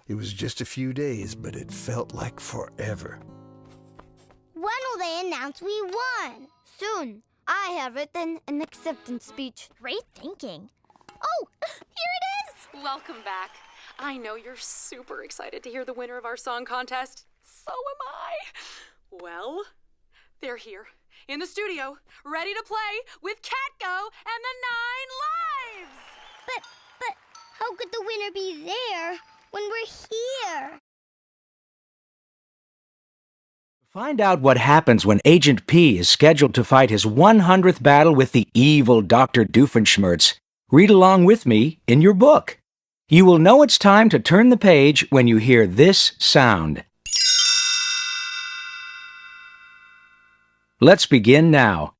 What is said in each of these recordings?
It was just a few days, but it felt like forever. When will they announce we won? Soon. I have written an acceptance speech. Great thinking. Oh, here it is! Welcome back. I know you're super excited to hear the winner of our song contest. So am I. Well, they're here in the studio, ready to play with Catgo and the 9 Lives! But how could the winner be there when we're here? Find out what happens when Agent P is scheduled to fight his 100th battle with the evil Dr. Doofenshmirtz. Read along with me in your book. You will know it's time to turn the page when you hear this sound. Let's begin now.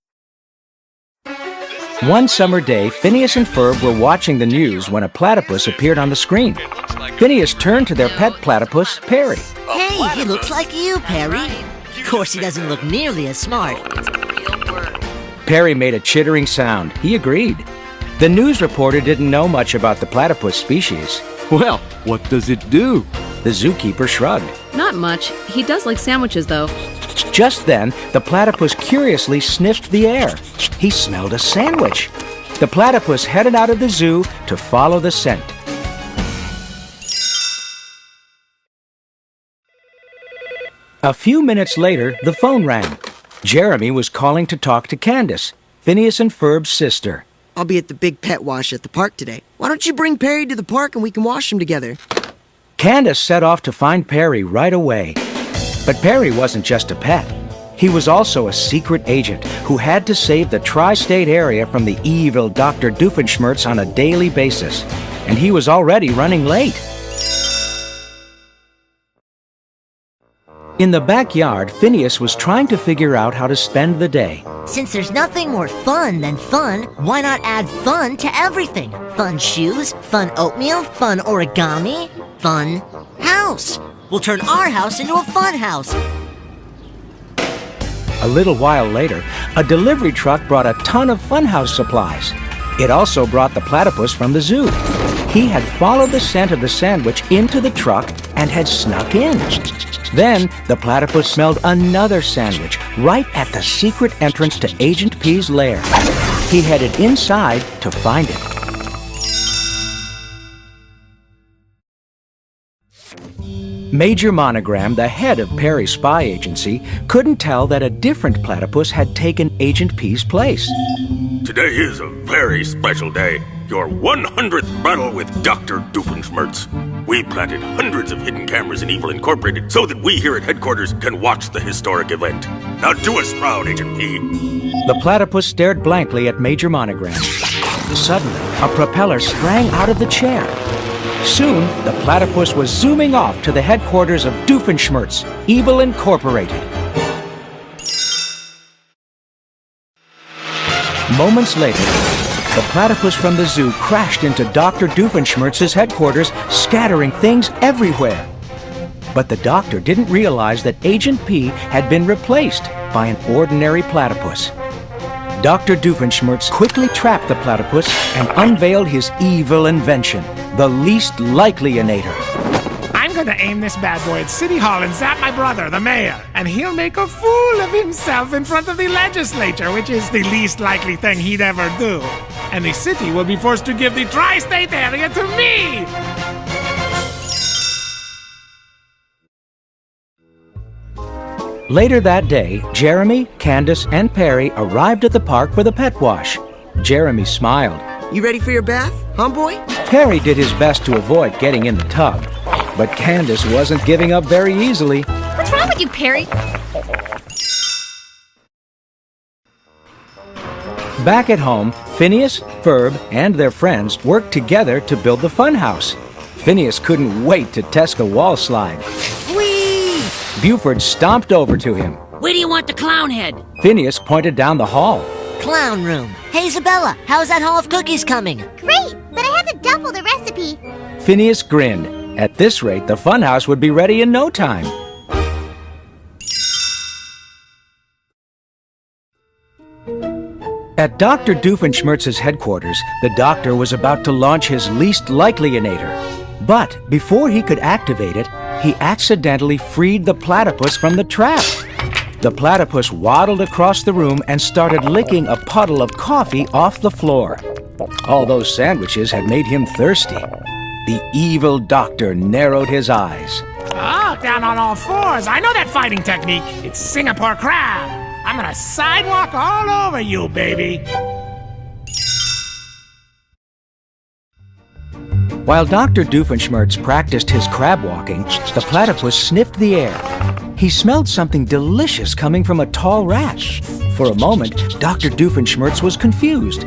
One summer day, Phineas and Ferb were watching the news when a platypus appeared on the screen. Phineas turned to their pet platypus, Perry. Hey, he looks like you, Perry. Of course, he doesn't look nearly as smart. Perry made a chittering sound. He agreed. The news reporter didn't know much about the platypus species. Well, what does it do? The zookeeper shrugged. Not much. He does like sandwiches, though. Just then, the platypus curiously sniffed the air. He smelled a sandwich. The platypus headed out of the zoo to follow the scent. A few minutes later, the phone rang. Jeremy was calling to talk to Candace, Phineas and Ferb's sister. I'll be at the big pet wash at the park today. Why don't you bring Perry to the park and we can wash him together? Candace set off to find Perry right away. But Perry wasn't just a pet. He was also a secret agent who had to save the tri-state area from the evil Dr. Doofenshmirtz on a daily basis. And he was already running late. In the backyard, Phineas was trying to figure out how to spend the day. Since there's nothing more fun than fun, why not add fun to everything? Fun shoes, fun oatmeal, fun origami, fun house. We'll turn our house into a fun house. A little while later, a delivery truck brought a ton of funhouse supplies. It also brought the platypus from the zoo. He had followed the scent of the sandwich into the truck and had snuck in. Then, the platypus smelled another sandwich right at the secret entrance to Agent P's lair. He headed inside to find it. Major Monogram, the head of Perry's spy agency, couldn't tell that a different platypus had taken Agent P's place. Today is a very special day. Your 100th battle with Dr. Doofenshmirtz. We planted hundreds of hidden cameras in Evil Incorporated so that we here at headquarters can watch the historic event. Now do us proud, Agent P. The platypus stared blankly at Major Monogram. Suddenly, a propeller sprang out of the chair. Soon, the platypus was zooming off to the headquarters of Doofenshmirtz, Evil Incorporated. Moments later, the platypus from the zoo crashed into Dr. Doofenshmirtz's headquarters, scattering things everywhere. But the doctor didn't realize that Agent P had been replaced by an ordinary platypus. Dr. Doofenshmirtz quickly trapped the platypus and unveiled his evil invention, the least likely-inator. I'm gonna aim this bad boy at City Hall and zap my brother, the mayor, and he'll make a fool of himself in front of the legislature, which is the least likely thing he'd ever do. And the city will be forced to give the tri-state area to me! Later that day, Jeremy, Candace, and Perry arrived at the park for the pet wash. Jeremy smiled. You ready for your bath, huh, boy? Perry did his best to avoid getting in the tub, but Candace wasn't giving up very easily. What's wrong with you, Perry? Back at home, Phineas, Ferb, and their friends worked together to build the funhouse. Phineas couldn't wait to test the wall slide. Whee! Buford stomped over to him. Where do you want the clown head? Phineas pointed down the hall. Clown room. Hey, Isabella, how's that haul of cookies coming? Great, but I have to double the recipe. Phineas grinned. At this rate, the funhouse would be ready in no time. At Dr. Doofenshmirtz's headquarters, the doctor was about to launch his least likely-inator. But before he could activate it, he accidentally freed the platypus from the trap. The platypus waddled across the room and started licking a puddle of coffee off the floor. All those sandwiches had made him thirsty. The evil doctor narrowed his eyes. Oh, down on all fours. I know that fighting technique. It's Singapore crab. I'm gonna sidewalk all over you, baby. While Dr. Doofenshmirtz practiced his crab walking, the platypus sniffed the air. He smelled something delicious coming from a tall rat. For a moment, Dr. Doofenshmirtz was confused.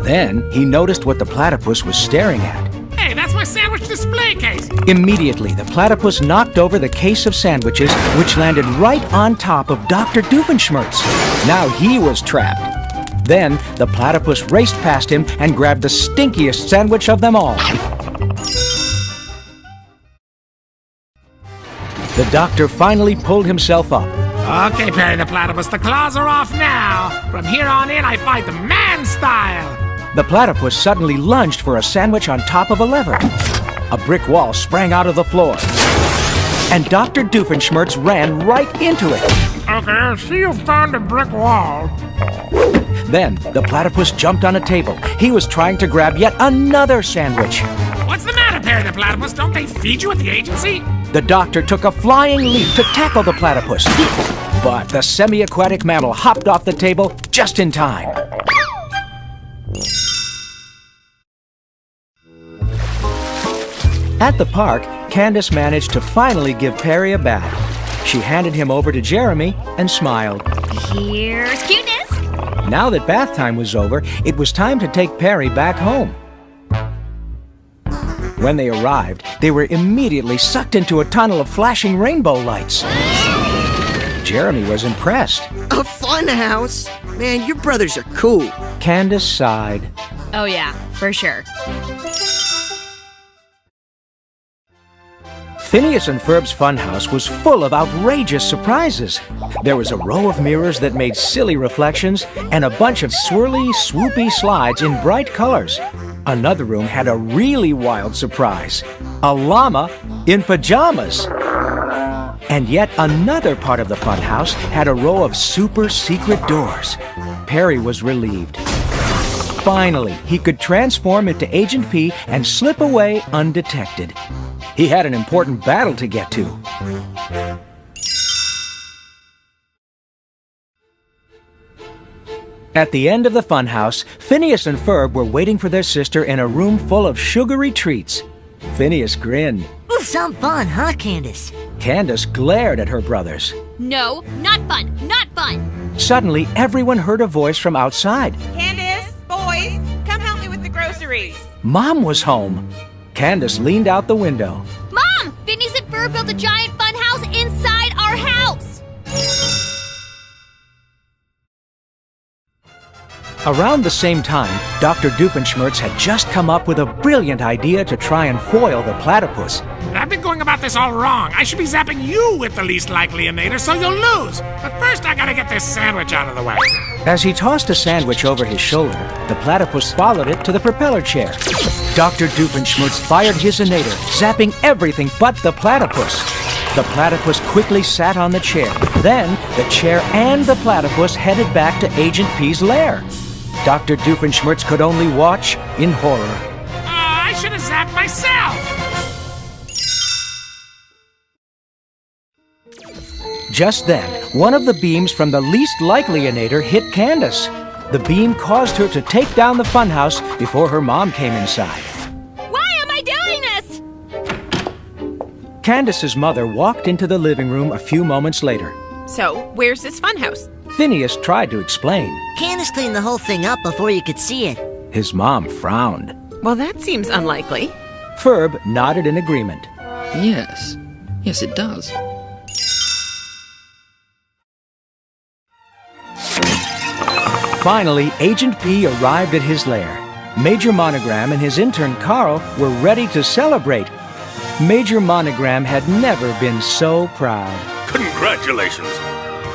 Then he noticed what the platypus was staring at. Hey, that's my sandwich display case. Immediately, the platypus knocked over the case of sandwiches, which landed right on top of Dr. Doofenshmirtz. Now he was trapped. Then the platypus raced past him and grabbed the stinkiest sandwich of them all. The doctor finally pulled himself up. Okay, Perry the Platypus, the claws are off now. From here on in, I fight the man style. The platypus suddenly lunged for a sandwich on top of a lever. A brick wall sprang out of the floor. And Dr. Doofenshmirtz ran right into it. Okay, I see you found a brick wall. Then the platypus jumped on a table. He was trying to grab yet another sandwich. What's the matter, Perry the Platypus? Don't they feed you at the agency? The doctor took a flying leap to tackle the platypus. But the semi-aquatic mammal hopped off the table just in time. At the park, Candace managed to finally give Perry a bath. She handed him over to Jeremy and smiled. Here's cuteness. Now that bath time was over, it was time to take Perry back home. When they arrived, they were immediately sucked into a tunnel of flashing rainbow lights. Jeremy was impressed. A fun house? Man, your brothers are cool. Candace sighed. Oh yeah, for sure. Phineas and Ferb's funhouse was full of outrageous surprises. There was a row of mirrors that made silly reflections and a bunch of swirly, swoopy slides in bright colors. Another room had a really wild surprise. A llama in pajamas. And yet another part of the funhouse had a row of super secret doors. Perry was relieved. Finally, he could transform into Agent P and slip away undetected. He had an important battle to get to. At the end of the funhouse, Phineas and Ferb were waiting for their sister in a room full of sugary treats. Phineas grinned. Some fun, huh, Candace? Candace glared at her brothers. No, not fun, not fun. Suddenly, everyone heard a voice from outside. Candace, boys, come help me with the groceries. Mom was home. Candace leaned out the window. Mom! Phineas and Ferb built a giant fun house inside our house! Around the same time, Dr. Doofenshmirtz had just come up with a brilliant idea to try and foil the platypus. I've been going about this all wrong. I should be zapping you with the least likely innator so you'll lose. But first I gotta get this sandwich out of the way. As he tossed a sandwich over his shoulder, the platypus followed it to the propeller chair. Dr. Doofenshmirtz fired his innator, zapping everything but the platypus. The platypus quickly sat on the chair. Then, the chair and the platypus headed back to Agent P's lair. Dr. Doofenshmirtz could only watch in horror. I should have zapped myself! Just then, one of the beams from the least likely innator hit Candace. The beam caused her to take down the funhouse before her mom came inside. Why am I doing this? Candace's mother walked into the living room a few moments later. So, where's this funhouse? Phineas tried to explain. Candace cleaned the whole thing up before you could see it. His mom frowned. Well, that seems unlikely. Ferb nodded in agreement. Yes. Yes, it does. Finally, Agent P arrived at his lair. Major Monogram and his intern Carl were ready to celebrate. Major Monogram had never been so proud. Congratulations!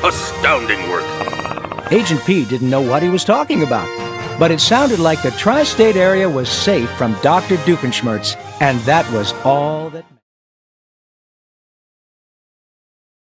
Astounding work! Agent P didn't know what he was talking about, but it sounded like the tri-state area was safe from Dr. Doofenshmirtz And that was all that